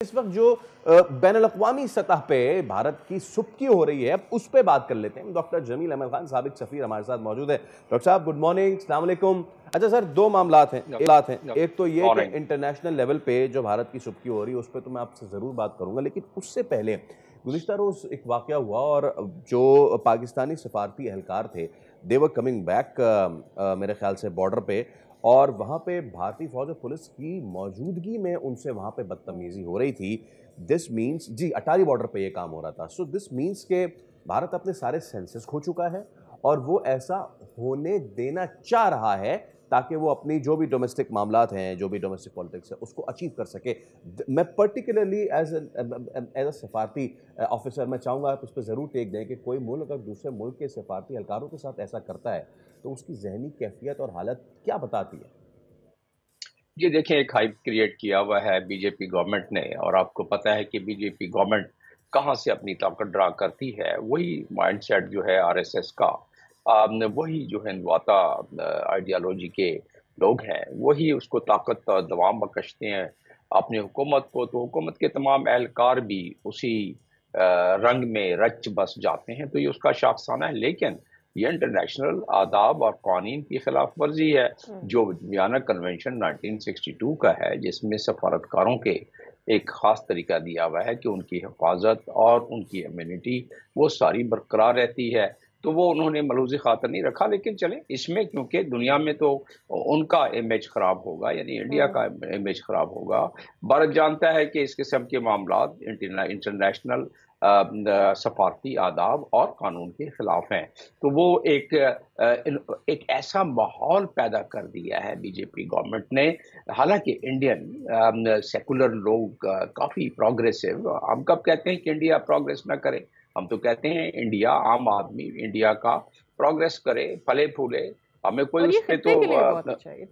इस वक्त जो बैनुल-अक़वामी सतह पे भारत की सुबकी हो रही है, अब उस पे बात कर लेते हैं। डॉक्टर जमील अहमद खान साबिक सफ़ीर हमारे साथ मौजूद है। डॉक्टर साहब गुड मॉर्निंग, अस्सलाम वालेकुम। अच्छा सर, दो मामलात हैं। एक तो ये कि इंटरनेशनल लेवल पे जो भारत की सुबकी हो रही है उस पर तो मैं आपसे ज़रूर बात करूँगा, लेकिन उससे पहले गुज़िश्ता रोज़ एक वाक़या हुआ और जो पाकिस्तानी सफारती एहलकार थे, दे वर कमिंग बैक मेरे ख्याल से बॉर्डर पे, और वहाँ पे भारतीय फौज और पुलिस की मौजूदगी में उनसे वहाँ पे बदतमीज़ी हो रही थी। दिस मीन्स जी अटारी बॉर्डर पे ये काम हो रहा था। सो दिस मीन्स के भारत अपने सारे सेंसेस खो चुका है और वो ऐसा होने देना चाह रहा है ताकि वो अपनी जो भी डोमेस्टिक मामलात हैं, जो भी डोमेस्टिक पॉलिटिक्स है, उसको अचीव कर सके। मैं पर्टिकुलरली एज अ सफारती ऑफिसर मैं चाहूँगा आप इस पर ज़रूर टेक दें कि कोई मुल्क अगर दूसरे मुल्क के सफारती एहलकारों के साथ ऐसा करता है तो उसकी ज़हनी कैफियत और हालत क्या बताती है? ये देखें, एक हाइप क्रिएट किया हुआ है बीजेपी गवर्नमेंट ने, और आपको पता है कि बीजेपी गवर्नमेंट कहाँ से अपनी ताकत ड्रा करती है। वही माइंडसेट जो है आरएसएस का, वही जो है हिंदुत्व आइडियोलॉजी के लोग हैं, वही उसको ताकत दवाम बख्शते हैं अपनी हुकूमत को। तो हुकूमत के तमाम एहलकार भी उसी रंग में रच बस जाते हैं। तो ये उसका शाखसाना है, लेकिन ये इंटरनेशनल आदाब और कानून की खिलाफ वर्जी है जो वियना कन्वेंशन 1962 का है, जिसमें सफारतकारों के एक खास तरीका दिया हुआ है कि उनकी हिफाजत और उनकी इम्यूनिटी वो सारी बरकरार रहती है। तो वो उन्होंने मलूज़ खातर नहीं रखा, लेकिन चले इसमें क्योंकि दुनिया में तो उनका इमेज खराब होगा, यानी इंडिया का इमेज खराब होगा। भारत जानता है कि इस किस्म के मामलात इंटरनेशनल सफारती आदाब और कानून के खिलाफ हैं। तो वो एक ऐसा माहौल पैदा कर दिया है बीजेपी गवर्नमेंट ने। हालांकि इंडियन सेकुलर लोग काफ़ी प्रोग्रेसिव, हम कब कहते हैं कि इंडिया प्रोग्रेस ना करे? हम तो कहते हैं इंडिया, आम आदमी इंडिया का प्रोग्रेस करे, फले फूले। हमें कोई और ये उस पे खित्ते तो के लिए बहुत अच्छा है।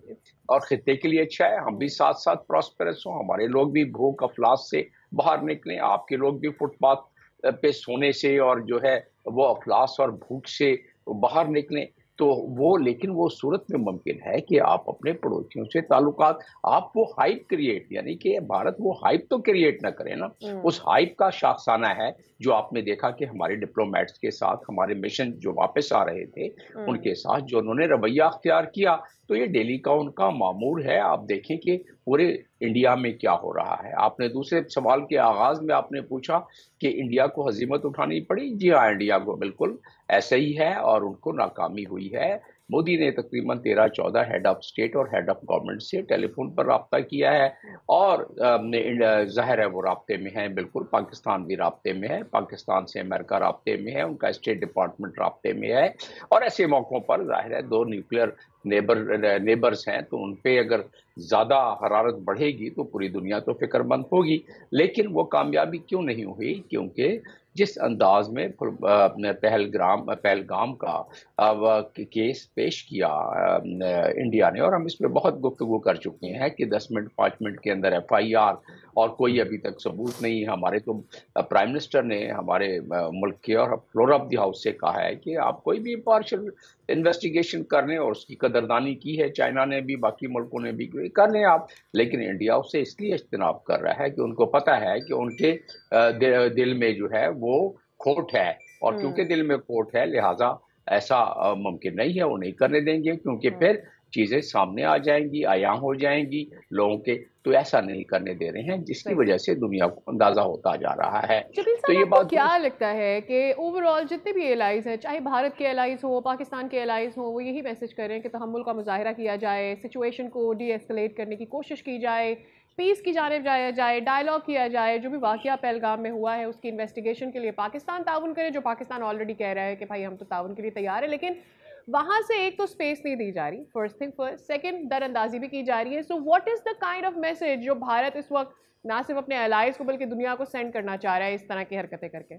और खित्ते के लिए अच्छा है, हम भी साथ साथ प्रॉस्पेरस हों, हमारे लोग भी भूख अफलास से बाहर निकलें, आपके लोग भी फुटपाथ पे सोने से और जो है वो अफलास और भूख से बाहर निकलें। तो वो, लेकिन वो सूरत में मुमकिन है कि आप अपने पड़ोसियों से ताल्लुकात, आप वो हाइप क्रिएट, यानी कि भारत वो हाइप तो क्रिएट ना करे ना। उस हाइप का शाखसाना है जो आपने देखा कि हमारे डिप्लोमेट्स के साथ, हमारे मिशन जो वापस आ रहे थे उनके साथ जो उन्होंने रवैया अख्तियार किया, तो ये डेली का उनका मामूल है। आप देखें कि पूरे इंडिया में क्या हो रहा है। आपने दूसरे सवाल के आगाज में आपने पूछा कि इंडिया को हजीमत उठानी पड़ी। जी हाँ, इंडिया को बिल्कुल ऐसा ही है और उनको नाकामी हुई है। मोदी ने तकरीबन 13-14 हेड ऑफ स्टेट और हेड ऑफ गवर्नमेंट से टेलीफोन पर राब्ता किया है, और जाहिर है वो राब्ते में है, बिल्कुल पाकिस्तान भी राब्ते में है, पाकिस्तान से अमेरिका राब्ते में है, उनका स्टेट डिपार्टमेंट राब्ते में है। और ऐसे मौक़ों पर जाहिर है दो न्यूक्लियर नेबर्स हैं, तो उन पे अगर ज़्यादा हरारत बढ़ेगी तो पूरी दुनिया तो फिक्रमंद होगी। लेकिन वो कामयाबी क्यों नहीं हुई? क्योंकि जिस अंदाज में पहलगाम का केस पेश किया इंडिया ने, और हम इस पर बहुत गुफ्तगू कर चुके हैं कि 10 मिनट 5 मिनट के अंदर FIR, और कोई अभी तक सबूत नहीं है। हमारे तो प्राइम मिनिस्टर ने हमारे मुल्क के और फ्लोर ऑफ द हाउस से कहा है कि आप कोई भी इम्पार्शियल इन्वेस्टिगेशन कर लें, और उसकी कदरदानी की है चाइना ने भी, बाकी मुल्कों ने भी, कर लें आप। लेकिन इंडिया उससे इसलिए इज्तनाब कर रहा है कि उनको पता है कि उनके दिल में जो है वो खोट है, और क्योंकि दिल में खोट है लिहाजा ऐसा मुमकिन नहीं है, वो नहीं करने देंगे, क्योंकि फिर चीजें सामने आ जाएंगी, आया हो जाएंगी लोगों के। तो ऐसा नहीं करने दे रहे हैं, जिसकी वजह से दुनिया को अंदाजा होता जा रहा है। जमील तो साहब, ये आपको बात क्या लगता है कि ओवरऑल जितने भी एलाइज हैं, चाहे भारत के एलाइज हो, पाकिस्तान के एलाइज हो, वो यही मैसेज कर रहे हैं कि तहम्मुल का मुजाहिरा किया जाए, सिचुएशन को डी एस्केलेट करने की कोशिश की जाए, पीस की जानिब जाया जाए, डायलॉग किया जाए, जो भी वाकया पहलगाम में हुआ है उसकी इन्वेस्टिगेशन के लिए पाकिस्तान ताउन करे, जो पाकिस्तान ऑलरेडी कह रहा है कि भाई हम तो ताउन के लिए तैयार है, लेकिन वहां से एक तो स्पेस नहीं दी जा रही, फर्स्ट थिंग फर्स्ट, सेकंड दरअंदाजी भी की जा रही है। So what is the kind of message जो भारत इस वक्त ना सिर्फ अपने अलाइज को बल्कि दुनिया को सेंड करना चाह रहा है इस तरह की हरकतें करके?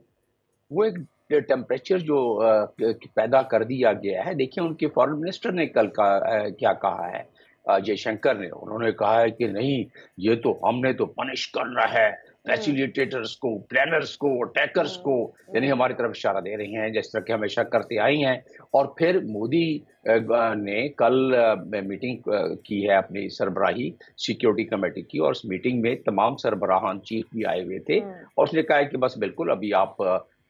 वो एक टेम्परेचर जो पैदा कर दिया गया है। देखिए, उनके फॉरेन मिनिस्टर ने कल क्या कहा है, जयशंकर ने, उन्होंने कहा है कि नहीं, ये तो हमने तो पनिश करना है, फैसिलिटेटर्स को, प्लानर्स को, अटैकर्स को, यानी हमारी तरफ इशारा दे रही हैं, जिस तरह के हमेशा करते आई हैं। और फिर मोदी ने कल मीटिंग की है अपनी सरबराही सिक्योरिटी कमेटी की, और उस मीटिंग में तमाम सरबराहान चीफ भी आए हुए थे, और उसने कहा है कि बस बिल्कुल अभी आप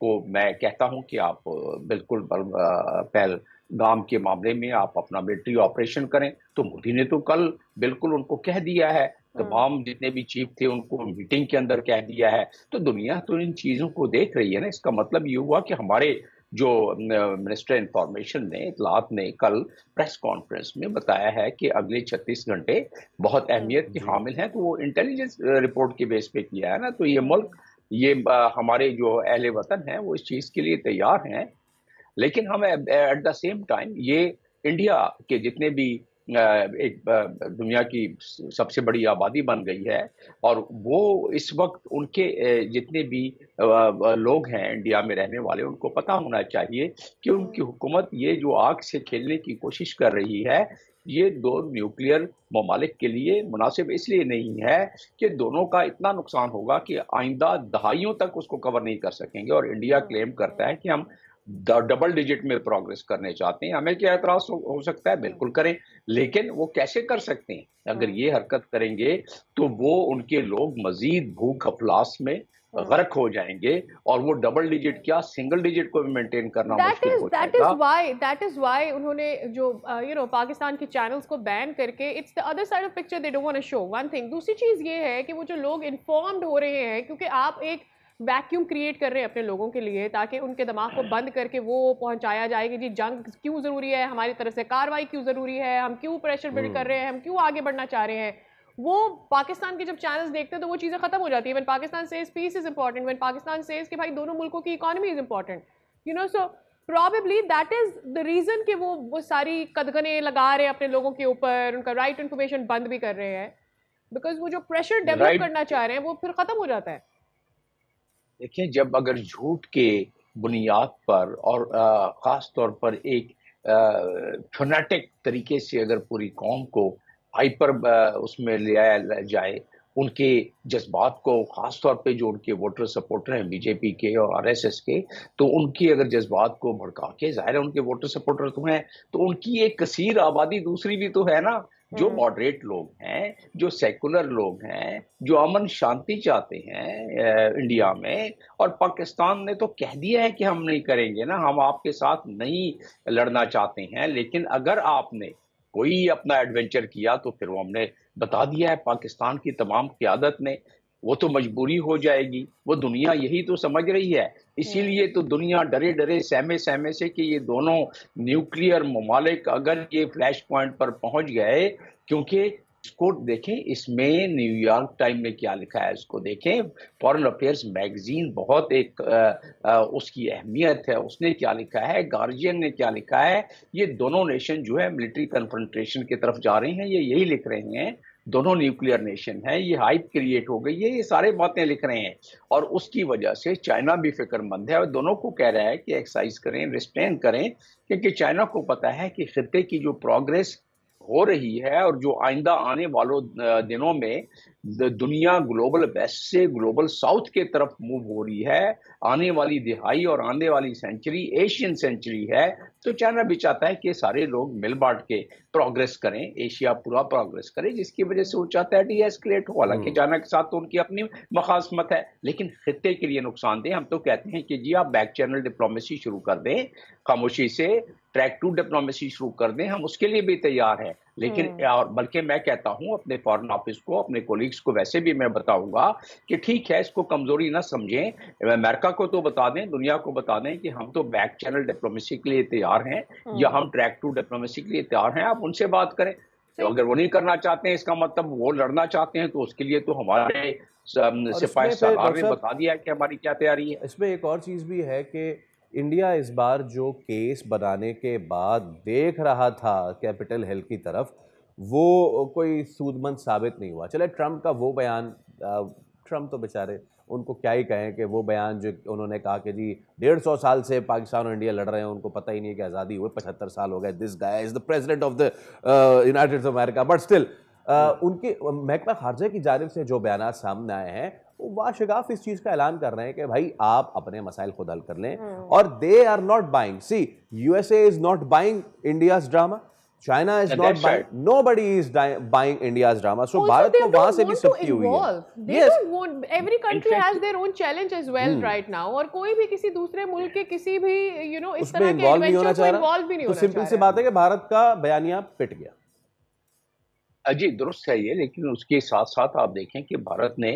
को मैं कहता हूं कि आप बिल्कुल पहलगाम के मामले में आप अपना मिलिट्री ऑपरेशन करें। तो मोदी ने तो कल बिल्कुल उनको कह दिया है, तमाम जितने भी चीफ थे उनको मीटिंग के अंदर कह दिया है। तो दुनिया तो इन चीजों को देख रही है ना। इसका मतलब ये हुआ कि हमारे जो मिनिस्टर इंफॉर्मेशन ने, इत्तलात ने कल प्रेस कॉन्फ्रेंस में बताया है कि अगले 36 घंटे बहुत अहमियत के हामिल हैं। तो वो इंटेलिजेंस रिपोर्ट के बेस पे किया है ना। तो ये मुल्क, ये हमारे जो अहले वतन हैं वो इस चीज के लिए तैयार हैं, लेकिन हम एट द सेम टाइम ये इंडिया के जितने भी एक दुनिया की सबसे बड़ी आबादी बन गई है, और वो इस वक्त उनके जितने भी लोग हैं इंडिया में रहने वाले, उनको पता होना चाहिए कि उनकी हुकूमत ये जो आग से खेलने की कोशिश कर रही है, ये दो न्यूक्लियर ममालिक के लिए मुनासिब इसलिए नहीं है कि दोनों का इतना नुकसान होगा कि आइंदा दहाइयों तक उसको कवर नहीं कर सकेंगे। और इंडिया क्लेम करता है कि हम डबल डिजिट में प्रोग्रेस करने चाहते हैं। हमें क्या एतराज हो सकता है? बिल्कुल करें, लेकिन वो कैसे कर सकते हैं? अगर ये हरकत करेंगे तो वो उनके लोग मजीद भूख अफलास में गर्क हो जाएंगे, और वो डबल डिजिट क्या सिंगल डिजिट को भी मेंटेन करना मुश्किल हो जाएगा। That is why उन्होंने जो पाकिस्तान के चैनल्स को बैन करके, it's the other side of picture they don't want to show one thing. दूसरी चीज ये है कि वो जो लोग इन्फॉर्म्ड हो रहे हैं, क्योंकि आप एक वैक्यूम क्रिएट कर रहे हैं अपने लोगों के लिए, ताकि उनके दिमाग को बंद करके वो पहुंचाया जाए कि जी जंग क्यों ज़रूरी है, हमारी तरफ से कार्रवाई क्यों ज़रूरी है, हम क्यों प्रेशर बिल्ड कर रहे हैं, हम क्यों आगे बढ़ना चाह रहे हैं। वो पाकिस्तान के जब चैनल्स देखते हैं तो वो चीज़ें ख़त्म हो जाती है। When Pakistan says peace is important, when Pakistan says कि भाई दोनों मुल्कों की economy is important, so probably that is the reason कि वो सारी कदगने लगा रहे हैं अपने लोगों के ऊपर, उनका राइट इन्फॉर्मेशन बंद भी कर रहे हैं, बिकॉज वो जो प्रेशर डेवलप करना चाह रहे हैं वो फिर ख़त्म हो जाता है। देखिए, जब अगर झूठ के बुनियाद पर और ख़ास तौर पर एक फनाटिक तरीके से अगर पूरी कौम को हाइपर उसमें ले आया जाए, उनके जज्बात को, ख़ास तौर पे जो उनके वोटर सपोर्टर हैं बीजेपी के और आरएसएस के, तो उनकी अगर जज्बात को भड़का के, ज़ाहिर है उनके वोटर सपोर्टर तो हैं, तो उनकी एक कसीर आबादी दूसरी भी तो है ना, जो मॉडरेट लोग हैं, जो सेकुलर लोग हैं, जो अमन शांति चाहते हैं इंडिया में। और पाकिस्तान ने तो कह दिया है कि हम नहीं करेंगे ना, हम आपके साथ नहीं लड़ना चाहते हैं, लेकिन अगर आपने कोई अपना एडवेंचर किया तो फिर वो हमने बता दिया है पाकिस्तान की तमाम क़यादत ने, वो तो मजबूरी हो जाएगी। वो दुनिया यही तो समझ रही है, इसीलिए तो दुनिया डरे डरे सहमे सहमे से कि ये दोनों न्यूक्लियर ममालिक अगर ये फ्लैश पॉइंट पर पहुंच गए, क्योंकि इसको देखें, इसमें न्यूयॉर्क टाइम ने क्या लिखा है इसको देखें, फॉरेन अफेयर्स मैगजीन बहुत एक उसकी अहमियत है, उसने क्या लिखा है, गार्जियन ने क्या लिखा है, ये दोनों नेशन जो है मिलिट्री कन्फ्रंटेशन की तरफ जा रहे हैं, ये यही लिख रहे हैं, दोनों न्यूक्लियर नेशन है, ये हाइप क्रिएट हो गई है, ये सारे बातें लिख रहे हैं। और उसकी वजह से चाइना भी फिक्रमंद है और दोनों को कह रहा है कि एक्सरसाइज करें, रिस्ट्रेन करें, क्योंकि चाइना को पता है कि खित्ते की जो प्रोग्रेस हो रही है और जो आइंदा आने वालों दिनों में दुनिया ग्लोबल वेस्ट से ग्लोबल साउथ के तरफ मूव हो रही है, आने वाली दिहाई और आने वाली सेंचुरी एशियन सेंचुरी है, तो चाइना भी चाहता है कि सारे लोग मिल बांट के प्रोग्रेस करें, एशिया पूरा प्रोग्रेस करे, जिसकी वजह से वो चाहता है डीएस्केलेट हो। हालांकि चाइना के साथ तो उनकी अपनी मखासमत है, लेकिन खित्ते के लिए नुकसानदेह। हम तो कहते हैं कि जी आप बैक चैनल डिप्लोमेसी शुरू कर दें, खामोशी से ट्रैक टू डिप्लोमेसी शुरू कर दें, हम उसके लिए भी तैयार हैं। लेकिन और बल्कि मैं कहता हूं अपने फॉरेन ऑफिस को, अपने कोलीग्स को वैसे भी मैं बताऊंगा कि ठीक है, इसको कमजोरी ना समझें, अमेरिका को तो बता दें, दुनिया को बता दें कि हम तो बैक चैनल डिप्लोमेसी के लिए तैयार हैं, या हम ट्रैक टू डिप्लोमेसी के लिए तैयार हैं, आप उनसे बात करें। तो अगर वो नहीं करना चाहते हैं, इसका मतलब वो लड़ना चाहते हैं, तो उसके लिए तो हमारे सिपाही सालार ने बता दिया है कि हमारी क्या तैयारी है। इसमें एक और चीज़ भी है कि इंडिया इस बार जो केस बनाने के बाद देख रहा था कैपिटल हिल की तरफ, वो कोई सूदमंद साबित नहीं हुआ। चले ट्रम्प का वो बयान, ट्रम्प तो बेचारे, उनको क्या ही कहें कि वो बयान जो उन्होंने कहा कि जी 150 साल से पाकिस्तान और इंडिया लड़ रहे हैं, उनको पता ही नहीं है कि आज़ादी हुए 75 साल हो गए, this guy is the president of the United states of America. But still उनके महकमा खारजा की जानिब से जो बयान सामने आए हैं, वाशगाफ इस चीज का ऐलान कर रहे हैं कि भाई आप अपने मसाइल खुद हल कर लें, और they are not buying, see USA is not buying India's drama, China is not buying, nobody is buying India's drama, so Bharat को वहां से भी सबकी हुई है. They don't want, every country has their own challenge as well right now, और कोई भी किसी दूसरे मुल्क के किसी भी इस तरह के एडवेंचर को इन्वॉल्व भी नहीं होना चाह रहा. तो सिंपल सी बात है कि भारत का बयानिया पिट गया. जी दुरुस्त है ये, लेकिन उसके साथ साथ आप देखें कि भारत ने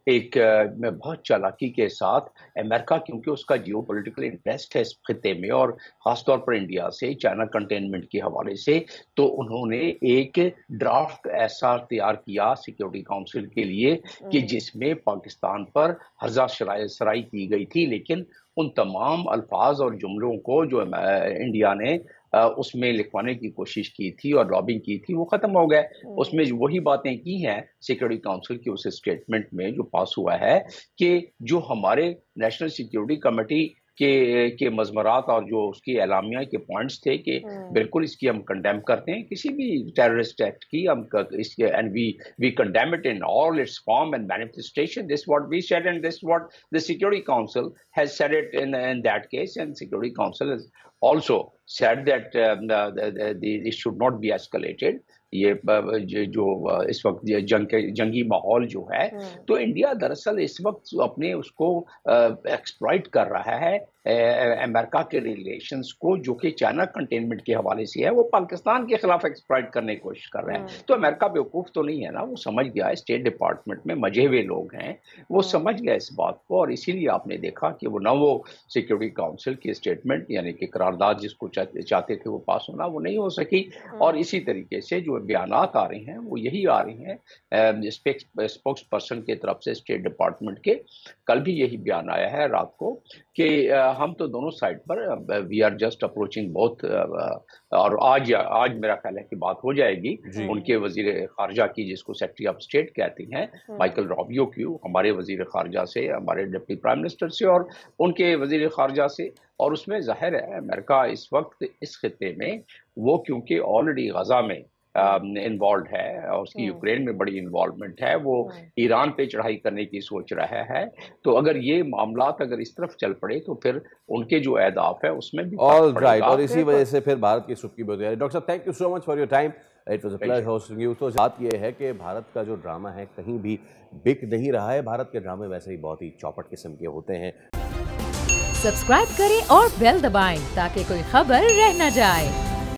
एक बहुत चालाकी के साथ अमेरिका, क्योंकि उसका जियो पॉलिटिकल इंटरेस्ट है इस खिते में और ख़ासतौर पर इंडिया से चाइना कंटेनमेंट के हवाले से, तो उन्होंने एक ड्राफ्ट ऐसा तैयार किया सिक्योरिटी काउंसिल के लिए कि जिसमें पाकिस्तान पर हर्जा सराई की गई थी, लेकिन उन तमाम अल्फाज और जुमलों को जो इंडिया ने उसमें लिखवाने की कोशिश की थी और लॉबिंग की थी वो ख़त्म हो गए. उसमें वही बातें की हैं सिक्योरिटी काउंसिल की उस स्टेटमेंट में जो पास हुआ है कि जो हमारे नेशनल सिक्योरिटी कमेटी के मज़मरात और जो उसकी एलामिया के पॉइंट्स थे कि बिल्कुल इसकी हम कंडेम करते हैं किसी भी टेररिस्ट एक्ट की, हम इसके and we condemn it in all its form and manifestation. This what we said and this what the security council has said it in that case, and security council has also said that it should not be escalated. ये जो इस वक्त जंगी माहौल जो है, तो India दरअसल इस वक्त अपने उसको एक्सप्लॉइट कर रहा है अमेरिका के रिलेशंस को, जो कि चाइना कंटेनमेंट के हवाले से है, वो पाकिस्तान के खिलाफ एक्सप्लॉइट करने की कोशिश कर रहे हैं. तो अमेरिका बेवकूफ़ तो नहीं है ना, वो समझ गया है, स्टेट डिपार्टमेंट में मजे हुए लोग हैं, वो समझ गया इस बात को, और इसीलिए आपने देखा कि वो सिक्योरिटी काउंसिल की स्टेटमेंट यानी कि करारदाद जिसको चाहते थे वो पास होना, वो नहीं हो सकी. और इसी तरीके से जो बयानात आ रहे हैं वो यही आ रहे हैं स्पोक्स पर्सन के तरफ से स्टेट डिपार्टमेंट के. कल भी यही बयान आया है रात को कि हम तो दोनों साइड पर we are just approaching both, और आज मेरा ख्याल है कि बात हो जाएगी उनके वजीर खारजा की, जिसको सेक्रेटरी ऑफ स्टेट कहती हैं, माइकल रॉबियो की, हमारे वजीर खारजा से, हमारे डिप्टी प्राइम मिनिस्टर से और उनके वजीर खारजा से. और उसमें जाहिर है अमेरिका इस वक्त इस खिते में वो क्योंकि ऑलरेडी गजा में इन्वॉल्व है और उसकी यूक्रेन में बड़ी इन्वॉल्वमेंट है, वो ईरान पे चढ़ाई करने की सोच रहा है. तो अगर ये मामलात अगर इस तरफ चल पड़े तो फिर उनके जो अहदाफ है उसमें भी ऑल राइट, और इसी वजह से फिर भारत की सुबह की बहुत. डॉक्टर साहब thank you so much for your time, it was a pleasure hosting you. तो बात ये है कि भारत का जो ड्रामा है कहीं भी बिक नहीं रहा है. भारत के ड्रामे वैसे ही बहुत ही चौपट किस्म के होते हैं. सब्सक्राइब करें और बेल दबाएं ताकि कोई खबर रह न जाए.